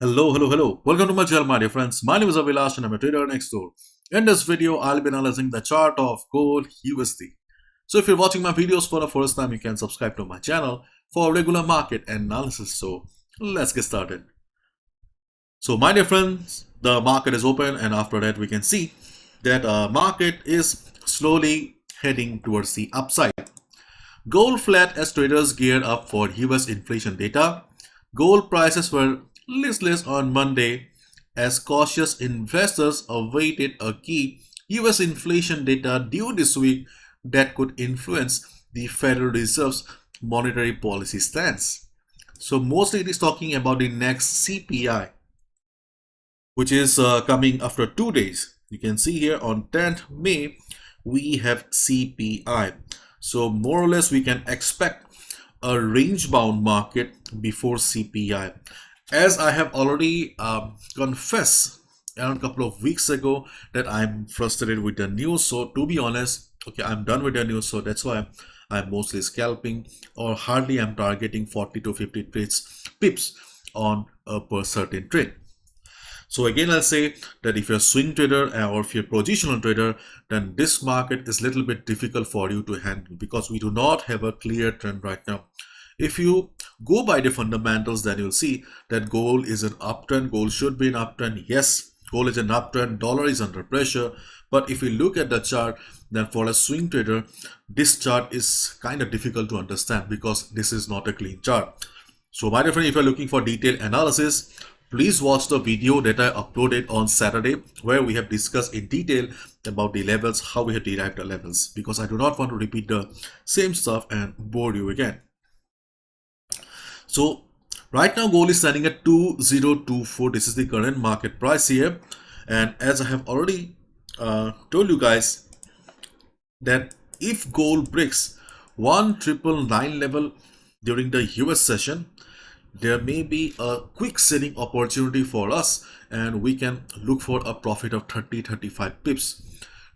Hello. Welcome to my channel, my dear friends. My name is Avilash and I'm a trader next door. In this video, I'll be analyzing the chart of gold USD. So if you're watching my videos for the first time, you can subscribe to my channel for regular market analysis. So let's get started. So my dear friends, the market is open and after that we can see that market is slowly heading towards the upside. Gold flat as traders geared up for US inflation data. Gold prices were listless on Monday as cautious investors awaited a key US inflation data due this week that could influence the Federal Reserve's monetary policy stance. So mostly it is talking about the next CPI, which is coming after 2 days. You can see here on 10th May, we have CPI. So more or less we can expect a range bound market before CPI. As I have already confessed around a couple of weeks ago that I'm frustrated with the news. So to be honest, okay, I'm done with the news. So that's why I'm mostly scalping or hardly I'm targeting 40 to 50 pips on a per certain trade. So again, I'll say that if you're a swing trader or if you're a positional trader, then this market is a little bit difficult for you to handle because we do not have a clear trend right now. If you go by the fundamentals, then you'll see that gold is an uptrend. Gold should be an uptrend. Yes, gold is an uptrend. Dollar is under pressure. But if you look at the chart, then for a swing trader, this chart is kind of difficult to understand because this is not a clean chart. So my dear friend, if you're looking for detailed analysis, please watch the video that I uploaded on Saturday where we have discussed in detail about the levels, how we have derived the levels, because I do not want to repeat the same stuff and bore you again. So right now gold is standing at 2024. This is the current market price here. And as I have already told you guys that if gold breaks 1999 level during the US session, there may be a quick selling opportunity for us and we can look for a profit of 30-35 pips.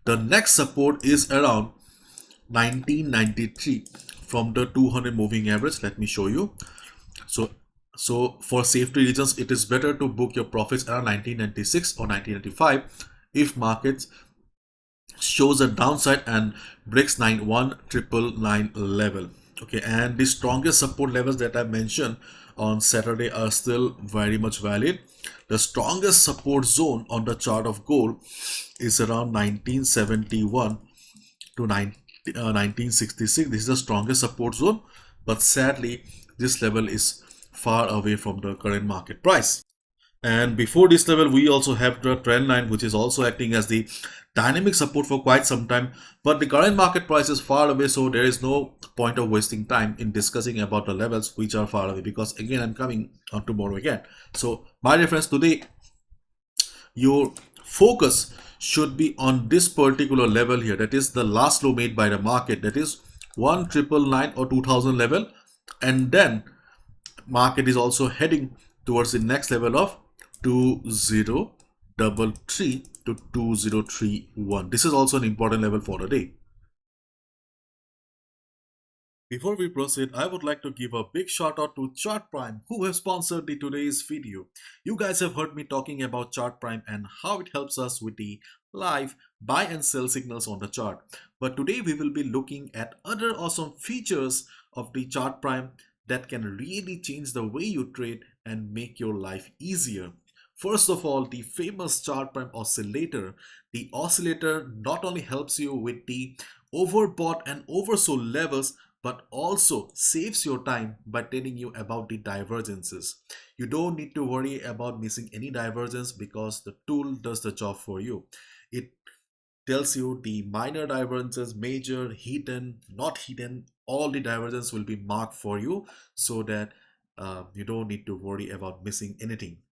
The next support is around 1993 from the 200 moving average. Let me show you. So for safety reasons, it is better to book your profits around 1996 or 1995 if markets shows a downside and breaks 1999 level. Okay, and the strongest support levels that I mentioned on Saturday are still very much valid. The strongest support zone on the chart of gold is around 1971 to 1966. This is the strongest support zone, but sadly this level is far away from the current market price. And before this level, we also have the trend line, which is also acting as the dynamic support for quite some time. But the current market price is far away, so there is no point of wasting time in discussing about the levels which are far away. Because again, I'm coming on tomorrow again. So my dear friends, today your focus should be on this particular level here. That is the last low made by the market. That is 1999 or 2000 level, and then market is also heading towards the next level of 2033 to 2031. This is also an important level for the day. Before we proceed, I would like to give a big shout out to Chart Prime who have sponsored the today's video. You guys have heard me talking about Chart Prime and how it helps us with the live buy and sell signals on the chart. But today we will be looking at other awesome features of the Chart Prime that can really change the way you trade and make your life easier. First of all, the famous chart prime oscillator. The oscillator not only helps you with the overbought and oversold levels, but also saves your time by telling you about the divergences. You don't need to worry about missing any divergence because the tool does the job for you. It tells you the minor divergences, major, hidden, not hidden, all the divergences will be marked for you so that you don't need to worry about missing anything.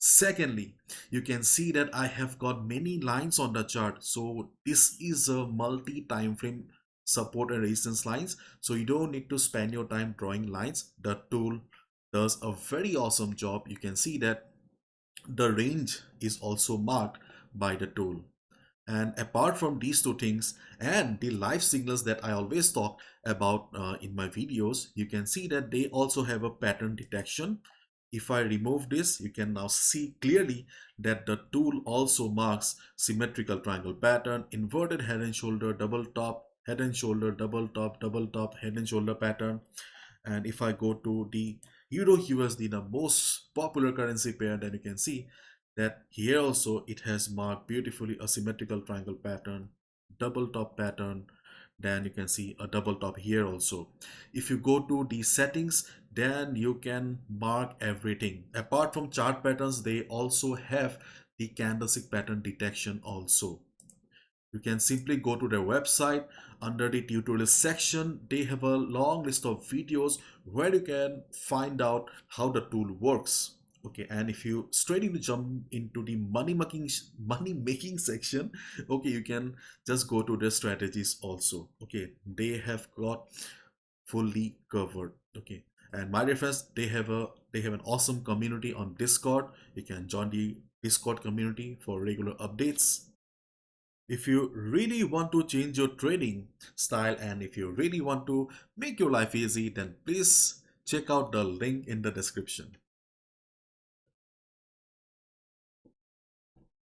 Secondly, you can see that I have got many lines on the chart. So this is a multi-time frame support and resistance lines. So you don't need to spend your time drawing lines. The tool does a very awesome job. You can see that the range is also marked by the tool. And apart from these two things and the live signals that I always talk about in my videos, you can see that they also have a pattern detection. If I remove this, you can now see clearly that the tool also marks symmetrical triangle pattern, inverted head and shoulder, double top, head and shoulder, double top, head and shoulder pattern. And if I go to the Euro USD, the most popular currency pair, then you can see that here also it has marked beautifully a symmetrical triangle pattern, double top pattern. Then you can see a double top here also. If you go to the settings, then you can mark everything. Apart from chart patterns, they also have the candlestick pattern detection also. You can simply go to their website. Under the tutorial section, they have a long list of videos where you can find out how the tool works. Okay, and if you straight into jump into the money making section, okay, you can just go to their strategies also. Okay, they have got fully covered. Okay, and my dear friends, they have an awesome community on Discord. You can join the Discord community for regular updates. If you really want to change your trading style and if you really want to make your life easy, then please check out the link in the description.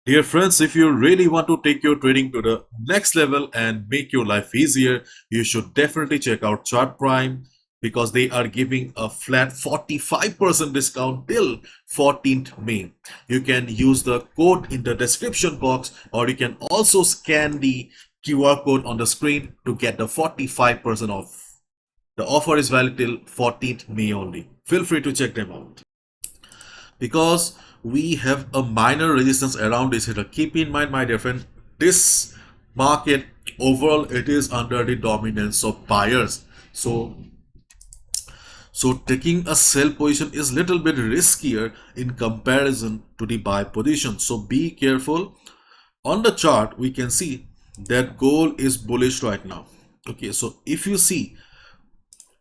Dear friends, if you really want to take your trading to the next level and make your life easier, you should definitely check out Chart Prime because they are giving a flat 45% discount till 14th May. You can use the code in the description box or you can also scan the QR code on the screen to get the 45% off. The offer is valid till 14th May only. Feel free to check them out. Because we have a minor resistance around this hitter. Keep in mind, my dear friend, this market overall it is under the dominance of buyers. So taking a sell position is little bit riskier in comparison to the buy position. So be careful. On the chart, we can see that gold is bullish right now. Okay, so if you see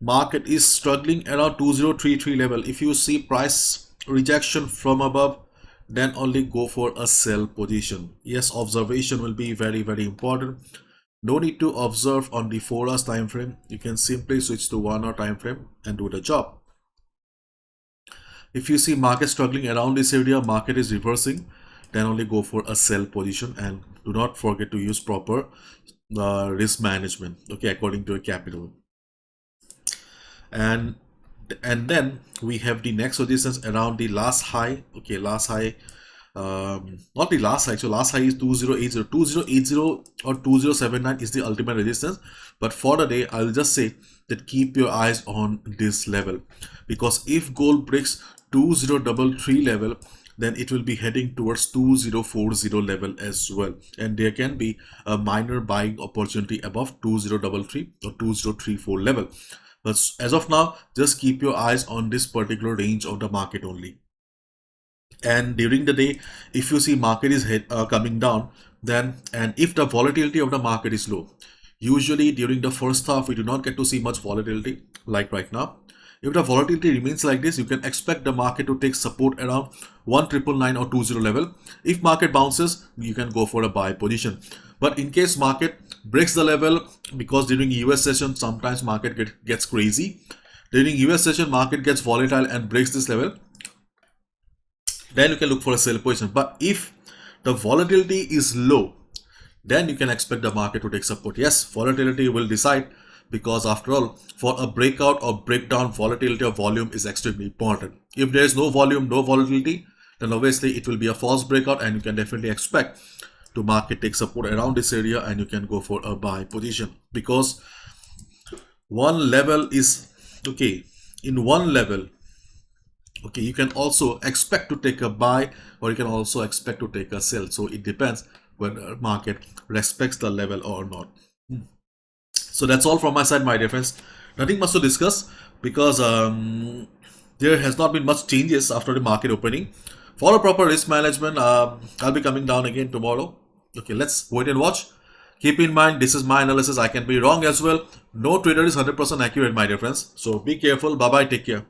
market is struggling around 2033 level, if you see price rejection from above, then only go for a sell position. Yes, observation will be very important. No need to observe on the 4 hours time frame. You can simply switch to 1 hour time frame and do the job. If you see market struggling around this area, market is reversing, then only go for a sell position and do not forget to use proper risk management, okay, according to your capital. And then we have the next resistance around the last high. Okay, last high, not the last high, so last high is 2080 or 2079 is the ultimate resistance. But for the day, I'll just say that keep your eyes on this level, because if gold breaks 2033 level, then it will be heading towards 2040 level as well, and there can be a minor buying opportunity above 2033 or 2034 level. But as of now, just keep your eyes on this particular range of the market only. And during the day, if you see market is coming down, then and if the volatility of the market is low, usually during the first half we do not get to see much volatility like right now. If the volatility remains like this, you can expect the market to take support around 1999 or 20 level. If market bounces, you can go for a buy position. But in case market breaks the level, because during US session sometimes market gets crazy. During US session market gets volatile and breaks this level, then you can look for a sell position. But if the volatility is low, then you can expect the market to take support. Yes, volatility will decide, because after all, for a breakout or breakdown, volatility or volume is extremely important. If there is no volume, no volatility, then obviously it will be a false breakout, and you can definitely expect to market take support around this area and you can go for a buy position, because one level is okay. In one level, okay, you can also expect to take a buy or you can also expect to take a sell. So it depends whether market respects the level or not. So that's all from my side, my dear friends. Nothing much to discuss, because there has not been much changes after the market opening. For a proper risk management, I'll be coming down again tomorrow. Okay, let's wait and watch. Keep in mind, this is my analysis. I can be wrong as well. No trader is 100% accurate, my dear friends. So be careful. Bye bye. Take care.